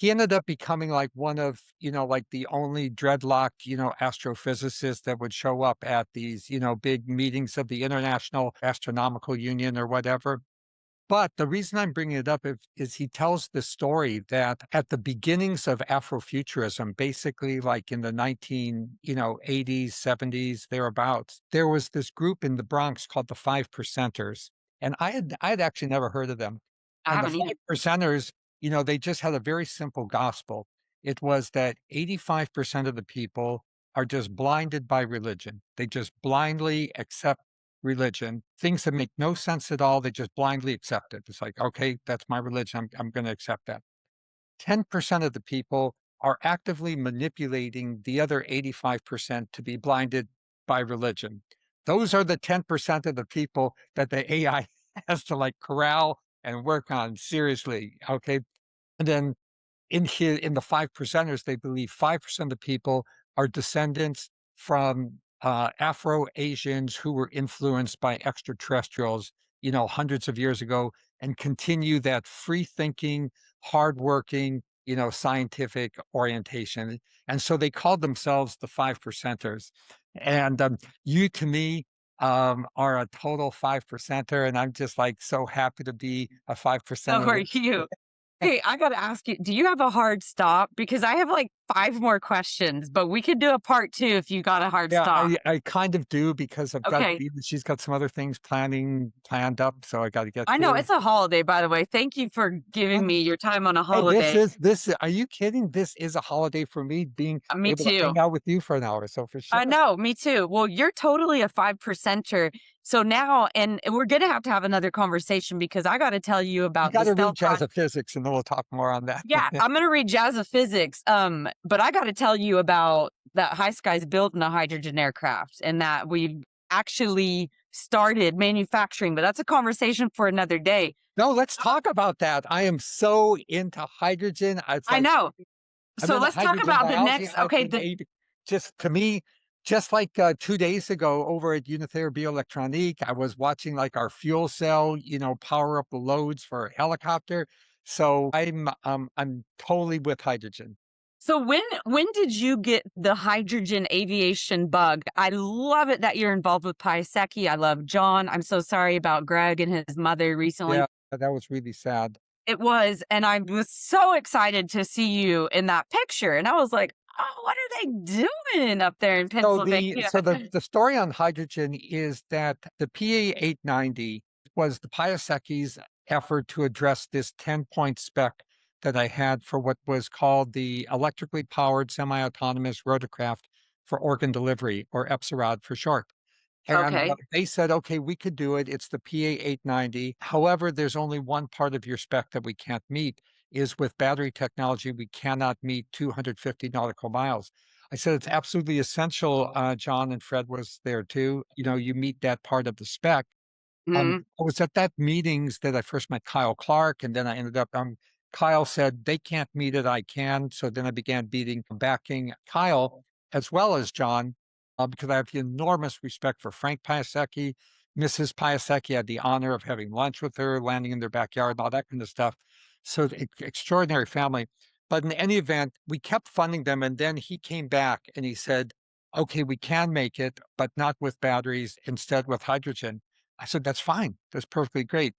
he ended up becoming like one of, like the only dreadlocked, astrophysicists that would show up at these, big meetings of the International Astronomical Union or whatever. But the reason I'm bringing it up is he tells the story that at the beginnings of Afrofuturism, basically like in the 80s, 70s, thereabouts, there was this group in the Bronx called the Five Percenters. And I had actually never heard of them. I And the haven't either. Five Percenters, they just had a very simple gospel. It was that 85% of the people are just blinded by religion. They just blindly accept religion, things that make no sense at all, they just blindly accept it. It's like, okay, that's my religion. I'm going to accept that. 10% of the people are actively manipulating the other 85% to be blinded by religion. Those are the 10% of the people that the AI has to like corral and work on seriously. Okay. And then in the five percenters, they believe 5% of the people are descendants from Afro-Asians who were influenced by extraterrestrials, hundreds of years ago, and continue that free-thinking, hardworking, scientific orientation. And so they called themselves the five percenters. And you, to me, are a total five percenter, and I'm just like so happy to be a five So percenter. are you. Hey, I gotta ask you, do you have a hard stop? Because I have like 5 more questions, but we could do a part 2 if you got a hard Yeah, stop. I kind of do because I've got Okay. she's got some other things planned up, so I gotta get I know to. it's a holiday, by the way. Thank you for giving Um, me your time on a hey, holiday. are you kidding? This is a holiday for me being Me able to too. hang out with you for an hour, so for I sure. know, me too. Well, you're totally a 5 percenter. So now, and we're gonna have another conversation because I gotta tell you You about the gotta read stealth Jazz of Physics, and then we'll talk more on that. Yeah, I'm gonna read Jazz of Physics. But I gotta tell you about that High Skies building a hydrogen aircraft and that we've actually started manufacturing, but that's a conversation for another day. No, let's talk about that. I am so into hydrogen. It's I like know. I'm So into let's talk hydrogen about the biology, next okay, hydrogen the aid. Just to me, just like 2 days ago over at Unither Bioelectronique, I was watching like our fuel cell, power up the loads for a helicopter. So I'm totally with hydrogen. so when did you get the hydrogen aviation bug? I love it that you're involved with Piasecki. I love John. I'm so sorry about Greg and his mother recently. Yeah, that was really sad. It was, and I was so excited to see you in that picture, and I was like, "Oh, what are they doing up there in So the Pennsylvania?" so the the story on hydrogen is that the PA 890 was the Piasecki's effort to address this 10-point spec that I had for what was called the electrically powered semi-autonomous rotorcraft for organ delivery, or EPSROD for short. And Okay. they said, okay, we could do it. It's the PA 890. However, there's only one part of your spec that we can't meet is with battery technology, we cannot meet 250 nautical miles. I said, it's absolutely essential. John and Fred was there too. You meet that part of the spec. Mhm. I was at that meetings that I first met Kyle Clark, and then I ended up, Kyle said, they can't meet it, I can. So then I began backing Kyle as well as John, because I have enormous respect for Frank Piasecki, Mrs. Piasecki. I had the honor of having lunch with her, landing in their backyard, and all that kind of stuff. So extraordinary family. But in any event, we kept funding them. And then he came back and he said, okay, we can make it, but not with batteries, instead with hydrogen. I said, that's fine. That's perfectly great.